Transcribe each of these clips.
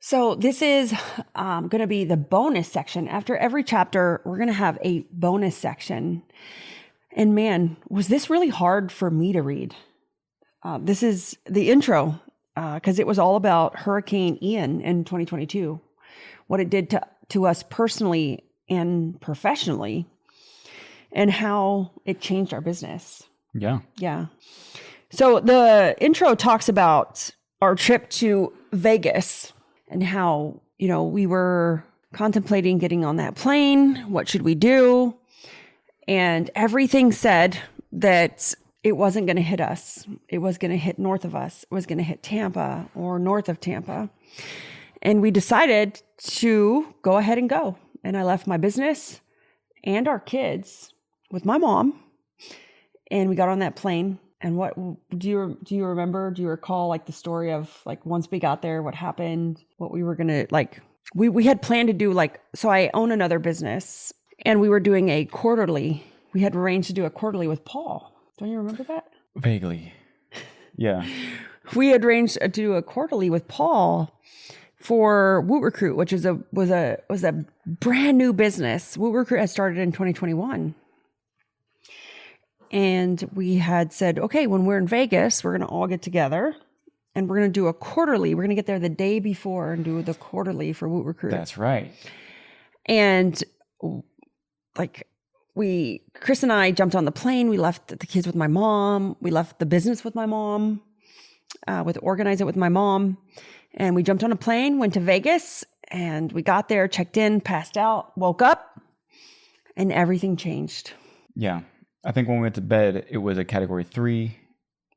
So this is going to be the bonus section. After every chapter, we're going to have a bonus section. And man, was this really hard for me to read. This is the intro because it was all about Hurricane Ian in 2022, what it did to us personally and professionally, and how it changed our business. Yeah. So the intro talks about our trip to Vegas and how, we were contemplating getting on that plane. What should we do? And everything said that it wasn't going to hit us. It was going to hit north of us. It was going to hit Tampa or north of Tampa. And we decided to go ahead and go. And I left my business and our kids with my mom. And we got on that plane. And what do you remember? Do you recall like the story of like once we got there, what happened, what we were going to like, we had planned to do so I own another business and we were doing a quarterly. We had arranged to do a quarterly with Paul. Don't you remember that? Vaguely. Yeah. We had arranged to do a quarterly with Paul for Woot Recruit, which was a brand new business. Woot Recruit had started in 2021. And we had said, okay, when we're in Vegas, we're going to all get together and we're going to do a quarterly. We're going to get there the day before and do the quarterly for Woot Recruit. That's right. And Chris and I jumped on the plane. We left the kids with my mom. We left the business with my mom, organize it with my mom. And we jumped on a plane, went to Vegas, and we got there, checked in, passed out, woke up, and everything changed. Yeah. I think when we went to bed, it was a category 3.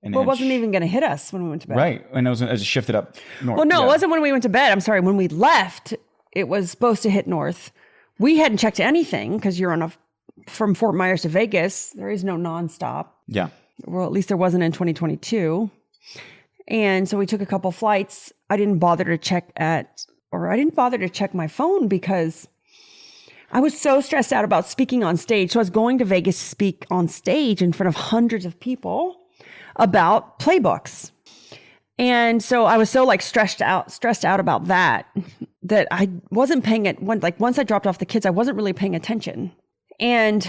And it wasn't even going to hit us when we went to bed. Right. And it was shifted up north. Well, no, It wasn't when we went to bed. I'm sorry. When we left, it was supposed to hit north. We hadn't checked anything because you're from Fort Myers to Vegas. There is no nonstop. Yeah. Well, at least there wasn't in 2022. And so we took a couple flights. I didn't bother to check my phone because I was so stressed out about speaking on stage. So I was going to Vegas to speak on stage in front of hundreds of people about playbooks. And so I was so stressed out about that I wasn't paying it. Once I dropped off the kids, I wasn't really paying attention. And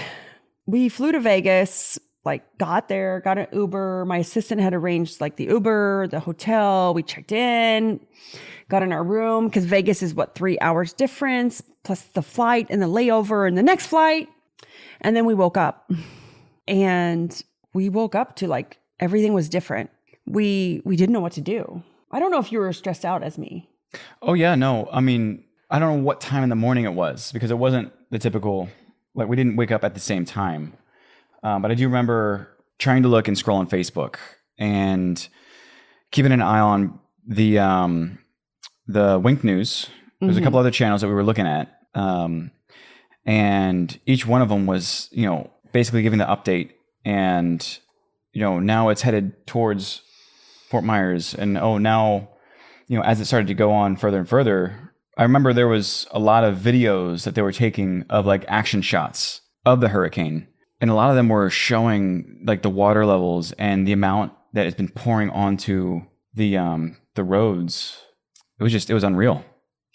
we flew to Vegas, got there, got an Uber. My assistant had arranged the Uber, the hotel. We checked in, got in our room because Vegas is 3 hours difference, plus the flight and the layover and the next flight. And then we woke up and we woke up to everything was different. We didn't know what to do. I don't know if you were stressed out as me. Oh yeah, no. I mean, I don't know what time in the morning it was because it wasn't the typical, we didn't wake up at the same time. But I do remember trying to look and scroll on Facebook and keeping an eye on the Wink News. There's a couple other channels that we were looking at. And each one of them was, basically giving the update and, now it's headed towards Fort Myers. And now, as it started to go on further and further, I remember there was a lot of videos that they were taking of action shots of the hurricane. And a lot of them were showing the water levels and the amount that has been pouring onto the roads. It was unreal.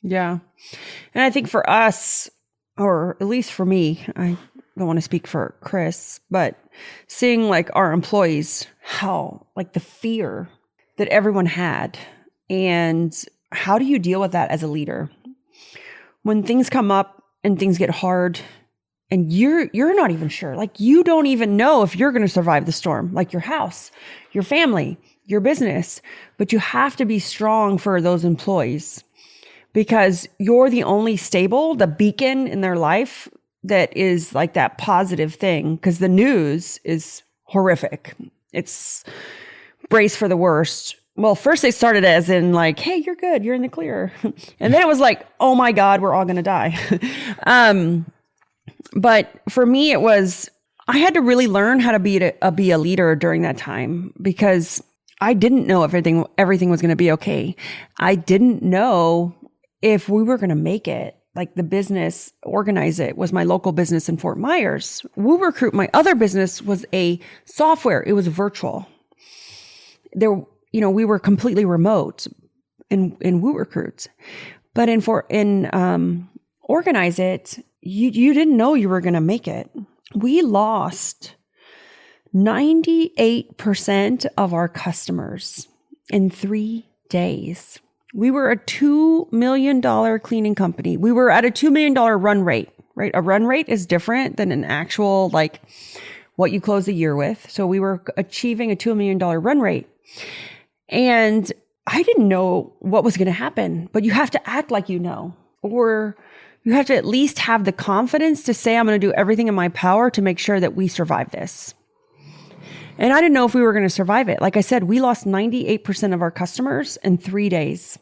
Yeah. And I think for us, or at least for me, I don't want to speak for Chris, but seeing our employees, how the fear that everyone had, and how do you deal with that as a leader? When things come up and things get hard and you're not even sure, you don't even know if you're going to survive the storm, your house, your family, your business, but you have to be strong for those employees because you're the only the beacon in their life that is that positive thing, because the news is horrific. It's brace for the worst. Well, first they started as in hey, you're good, you're in the clear. And then it was oh my God, we're all going to die. But for me, it was, I had to really learn how to be a leader during that time because I didn't know everything was going to be okay. I didn't know if we were going to make it. The business, Organize It, was my local business in Fort Myers. Woot Recruit, my other business, was a software. It was virtual. We were completely remote. in Woo Recruits. But in Organize It, you didn't know you were going to make it. We lost 98% of our customers in 3 days. We were a $2 million cleaning company. We were at a $2 million run rate, right? A run rate is different than an actual, like, what you close the year with. So we were achieving a $2 million run rate. And I didn't know what was going to happen, but you have to act like you know, or you have to at least have the confidence to say, I'm going to do everything in my power to make sure that we survive this. And I didn't know if we were going to survive it. Like I said, we lost 98% of our customers in 3 days.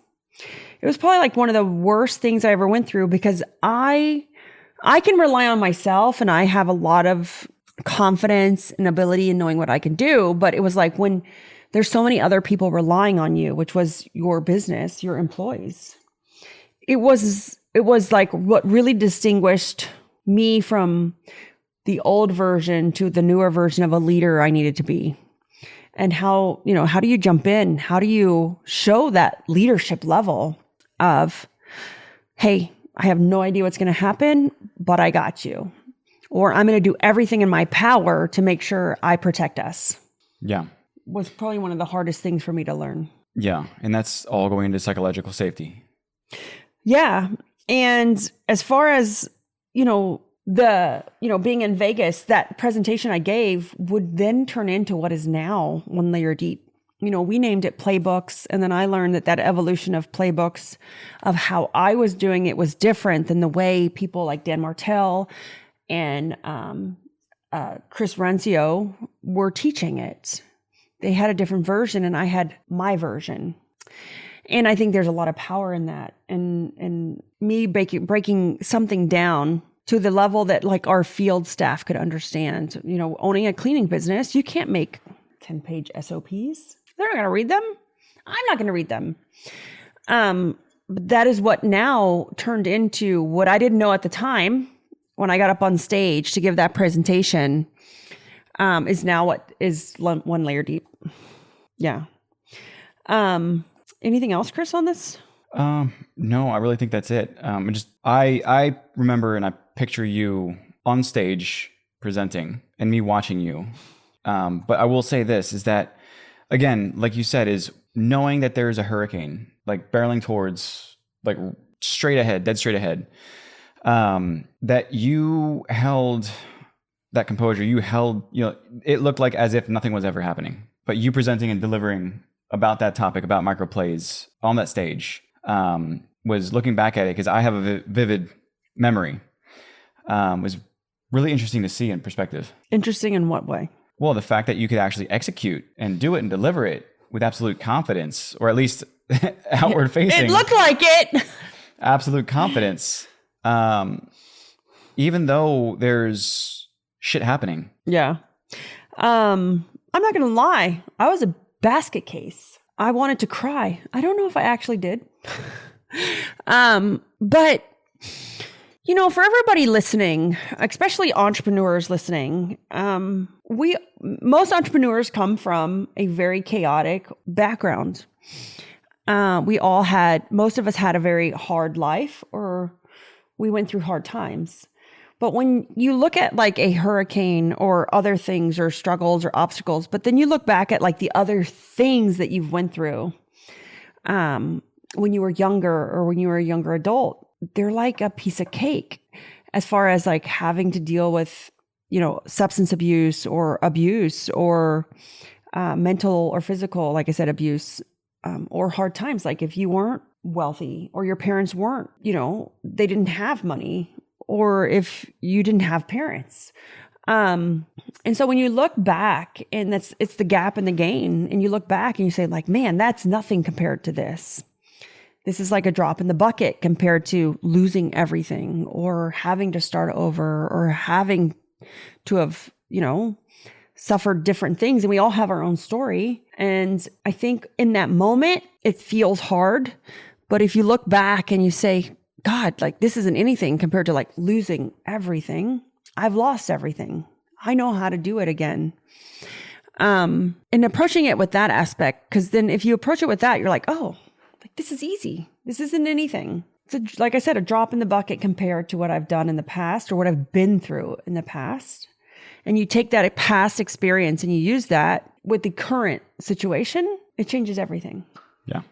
It was probably like one of the worst things I ever went through, because I can rely on myself and I have a lot of confidence and ability in knowing what I can do. But it was like when there's so many other people relying on you, which was your business, your employees. It was like what really distinguished me from the old version to the newer version of a leader I needed to be. And how do you jump in? How do you show that leadership level of, hey, I have no idea what's going to happen, but I got you. Or I'm going to do everything in my power to make sure I protect us. Yeah. Was probably one of the hardest things for me to learn. Yeah. And that's all going into psychological safety. Yeah. And as far as, being in Vegas, that presentation I gave would then turn into what is now One Layer Deep. We named it Playbooks. And then I learned that evolution of playbooks, of how I was doing it, was different than the way people like Dan Martell and Chris Rencio were teaching it. They had a different version and I had my version. And I think there's a lot of power in that. And me breaking something down to the level that like our field staff could understand. Owning a cleaning business, you can't make 10-page SOPs. They're not going to read them. I'm not going to read them. But that is what now turned into what I didn't know at the time when I got up on stage to give that presentation, is now what is One Layer Deep. Yeah. Anything else, Chris, on this? No, I really think that's it. I remember and I picture you on stage presenting and me watching you. But I will say this is that, again, like you said, is knowing that there's a hurricane, like barreling towards, like dead straight ahead, that you held that composure, you held, it looked like as if nothing was ever happening, but you presenting and delivering about that topic, about microplays on that stage, was looking back at it, because I have a vivid memory, was really interesting to see in perspective. Interesting in what way? Well, the fact that you could actually execute and do it and deliver it with absolute confidence, or at least outward facing. It looked like it. Absolute confidence. Even though there's shit happening. Yeah. I'm not going to lie. I was a basket case. I wanted to cry. I don't know if I actually did. But for everybody listening, especially entrepreneurs listening, most entrepreneurs come from a very chaotic background. Most of us had a very hard life, or we went through hard times. But when you look at like a hurricane or other things or struggles or obstacles, but then you look back at like the other things that you've went through, when you were younger or when you were a younger adult, they're like a piece of cake as far as like having to deal with, substance abuse or mental or physical, like I said, abuse, or hard times. Like if you weren't wealthy or your parents weren't, they didn't have money, or if you didn't have parents. And so when you look back, and it's the gap and the gain, and you look back and you say like, man, that's nothing compared to this. This is like a drop in the bucket compared to losing everything, or having to start over, or having to have, suffered different things. And we all have our own story. And I think in that moment, it feels hard. But if you look back and you say, God, like this isn't anything compared to like losing everything. I've lost everything. I know how to do it again. And approaching it with that aspect, because then if you approach it with that, you're like, oh, like, this is easy. This isn't anything. It's like I said, a drop in the bucket compared to what I've done in the past or what I've been through in the past. And you take that past experience and you use that with the current situation, it changes everything. Yeah.